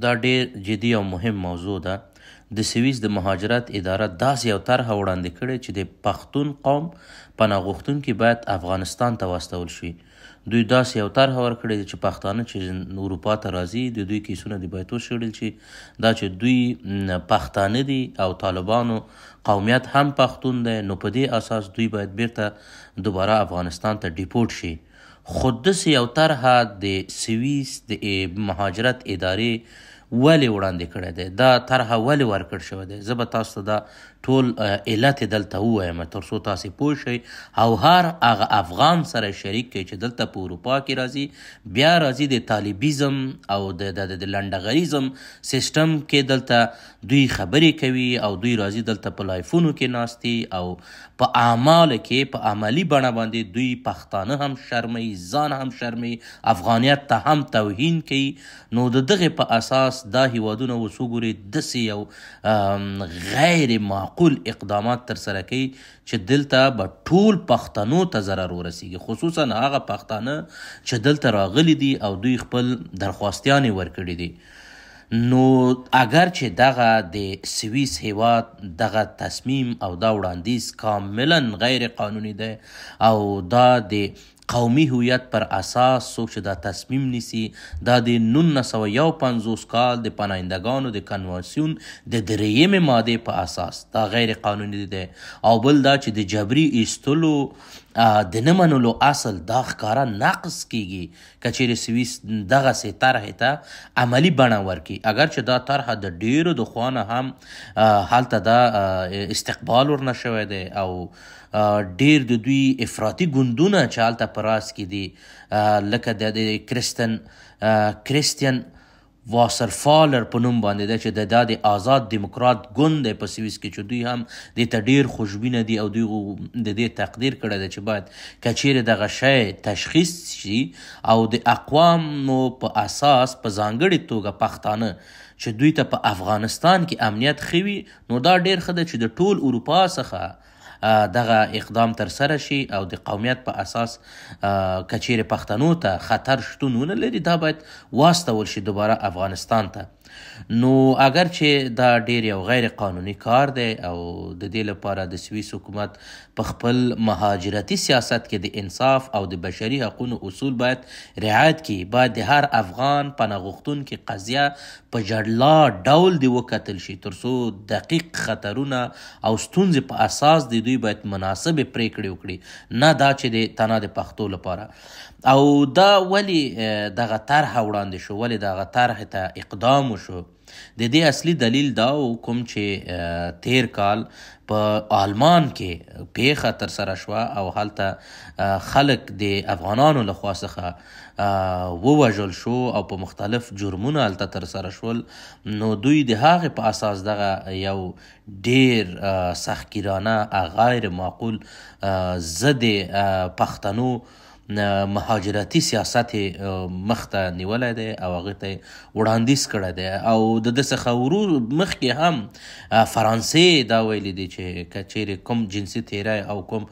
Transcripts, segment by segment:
دا ډیر جدي او مهم موضوع ده. د سویس د مهاجرت اداره داسې یو طرحه وړاندې کړې چې د پښتون قوم پناه غوښتونکي باید افغانستان ته واستول شي. دوی داسې یو طرحه ورکړې چې پښتانه چې اروپا ته راځي د دوی کیسونه د باید وشړل شي. دا چې دوی پښتانه دي او طالبانو قومیت هم پښتون دی، نو په دې اساس دوی باید بیرته دوباره افغانستان ته ډیپورټ شي. خو داسې یو طرحه د سویس د مهاجرت ادارې ولې وړاندې کړی دی؟ دا طرحه ولې ورکړ شوی دی؟ زه به تاسو ته دا ټول علت دلته ووایم تر څو تاسې پوه شئ او هر هغه افغان سره شریک کړئ چې دلته په اروپا کې راځي، بیا راځي د طالبیزم او د لنډغریزم سیستم کې دلته دوی خبرې کوي او دوی راځي دلته په لایفونو کې ناستي او په اعمالو کې په عملي بڼه باندې دوی پښتانه هم شرموي، ځان هم شرموي، افغانیت ته هم توهین کوي. نو د دغې په اساس دا هیوادونه اوس وګورئ داسې یو غیر معقول اقدامات ترسره کوي چې دلته به ټول پښتنو ته ضرر ورسیږي، خصوصا هغه پښتانه چې دلته راغلي دي او دوی خپل درخواستیانې ورکړي دي. نو اگر چې دغه د سویس هیواد دغه تصمیم او دا وړاندیز کاملا غیر قانوني دی او دا د قومي هویت پر اساس څوک چې دا تصمیم نیسي دا د 1951 کال د پناهندگانو د کنوانسیون د 3 ماده په اساس دا غیر قانوني دی. او بل دا چې د جبري ایستلو د نه منلو اصل دا ښکاره نقص کیږي که چیرې سویس دغسې طرحې ته عملي بڼه ورکړي. اگر چې دا طرحه د ډیرو د خوا نه هم هلته دا استقبال ورنه شوی دی او ډیر د دوی افراطي ګوندونه چې هلته په راس کې دي لکه د کریستین واسرفالر په نوم باندې ده چې دا د آزاد دیموکرات ګوند دی په سویس کې چې دوی هم دې ته ډیر خوشبینه دي او دوی د دې تقدیر کړی دی چې باید که چیرې دغه شی تشخیص شي او د اقوامو په اساس په ځانګړې توګه پښتانه چې دوی ته په افغانستان کې امنیت ښه وي، نو دا ډیر ښه ده چې د ټول اروپا څخه دغه اقدام تر سره شي او د قومیت په اساس که چیرې پښتنو ته خطر شتون ونه لري دا باید واستول شي دوباره افغانستان ته. نو اگر چې دا ډیر یو غیر قانوني کار دی او د دې لپاره د سویس حکومت په خپل مهاجرتي سیاست کې د انصاف او د بشري حقونو اصول باید رعایت کړي. باید د هر افغان پناه غوښتونکي قضیه په جړلا ډول دی وکتل شي تر څو دقیق خطرونه او ستونزې په اساس د دوی باید مناسبې پریکړې وکړي، نه دا چې د تنها د پښتو لپاره. او دا ولی دغه طرحه وړاندې شو، ولی دغه طرحې ته اقدام وشو؟ د دې اصلي دلیل دا کوم چې تیر کال په آلمان کې پیښه ترسره شوه او هلته خلک د افغانانو لخوا څخه ووژل شو او په مختلف جرمونه هلته ترسره شول. نو دوی د هغې په اساس دغه یو ډیر سختګیرانه غیر معقول ضد پښتنو مهاجرتي سیاست مخته نیولی دی او هغې ته وړاندیز کړی دی. او د ده څخه مخکې هم فرانسې دا ویلی دی چې که چیرې کوم جنسي تیری او کوم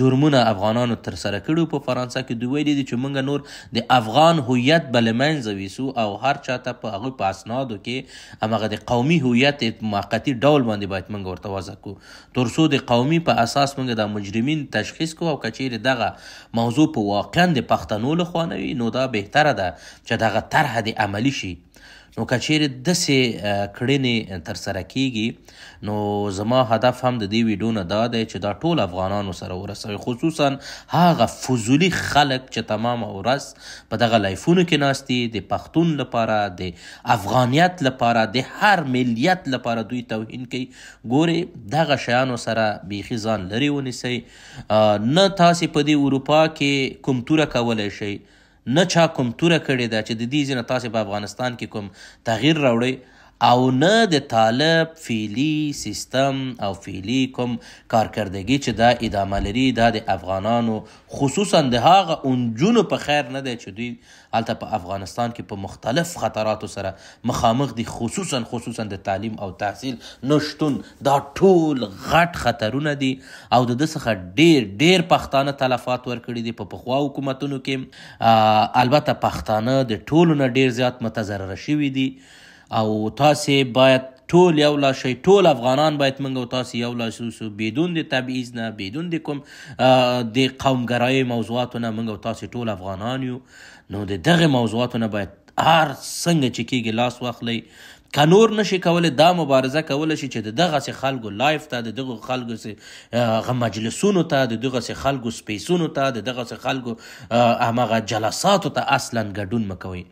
جرمونه افغانانو ترسره کړي په فرانسه کې دوی ویلی دي چې موږ نور د افغان هویت به له منځه ویسو او هر چاته په هغوی په اسنادو کې همغه د قومي هویت موقتي ډول باندې باید موږ ورته وضع کړو تر څو د قومي په اساس موږ د مجرمین تشخیص کړو. او که چیرې دغه موضوع په واقعا د پښتنو لخوا نه وي نو دا بهتره ده چې دغه طرحه د عملي شي. نو که چیرې داسې کړنې ترسره کیږي نو زما هدف هم د دې ویډیو نه دا دی چې دا ټول افغانانو سره ورسوي، خصوصا هغه فضولي خلک چې تمامه ورځ په دغه لایفونو کې ناستي د پښتون لپاره د افغانیت لپاره د هر ملیت لپاره دوی توهین کوي. ګورئ دغه شیانو سره بیخي ځان لرې ونیسئ. نه تاسې په دې اروپا کې کوم توره کولی شئ، نه چا کوم توره کړې ده چې د دې ځینه تاسې په افغانستان کې کوم تغییر راوړئ او نه د طالب فعلي سیستم او فعلي کوم کارکردګي چې دا ادامه لري دا د افغانانو خصوصا د هغه نجونو په خیر نه دی چې دوی هلته په افغانستان کې په مختلف خطراتو سره مخامخ دي، خصوصا د تعلیم او تحصیل نشتون. دا ټول غټ خطرونه دي او د ده څخه ډیر پښتانه تلفات ورکړي دي په پخوا حکومتونو کې. البته پښتانه د ټولو نه ډیر زیات متضرره شوي دي او تاسې باید ټول یو لاس شئ، ټول افغانان باید موږ او تاسې یو لاس اوسو، بدون د تبعیض نه، بدون د کوم د قومګرایۍ موضوعاتو نه. موږ او تاسې ټول افغانان یو، نو د دغې موضوعاتو نه باید هر څنګه چې کېږي لاس واخلئ. که نور نشي کولی دا مبارزه کولی شي چې د دغسې خلکو لایف ته، د دغو خلکو مجلسونو ته، د دغسې خلکو سپیسونو ته، د دغسې خلکو همغه جلساتو ته اصلا ګډون مه کوئ.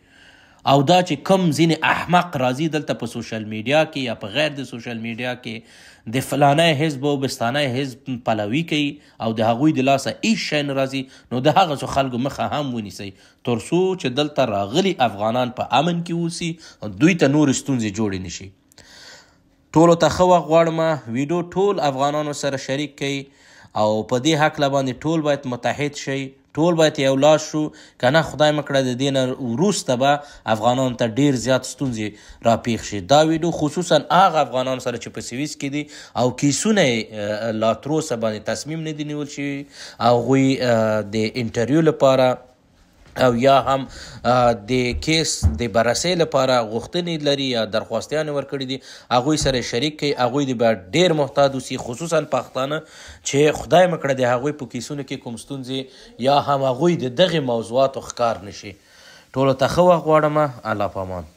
او دا چې کوم ځینې احمق راځي دلته په سوشل میډیا کې یا په غیر د سوشل میډیا کې د فلانی حزب او بستانی حزب پلوي کوي او د هغوی د لاسه هیڅ شی نه راځي، نو د هغسو خلکو مخه هم ونیسئ تر څو چې دلته راغلي افغانان په امن کې اوسي، دوی ته نور ستونزې جوړې نشي. ټولو ته ښه وخت غواړم. ویډیو ټول افغانانو سره شریک کړئ او په دې هکله باندې ټول باید متحد شئ، ټول باید یو لاس شو، که نه خدای مکړه د دې نه وروسته به افغانانو ته ډېر زیات ستونزې راپېښ شي. دا ویډیو خصوصا هغه افغانانو سره چې په سویس کې دي او کیسونه یې لا تر اوسه باندې تصمیم نه دي نیول شوي، هغوی د انټرویو لپاره او یا هم د کیس د بررسۍ لپاره غوښتنې لري یا درخواستیانې ورکړي دي، هغوی سره شریک کوي. هغوی دې باید ډېر محتاط اوسي، خصوصا پښتانه چې خدای مکړه د هغوی په کیسونو کې کوم ستونزې یا هم هغوی د دغې موضوعاتو ښکار نشي. ټولو ته ښه وخت غواړم. الله پامان.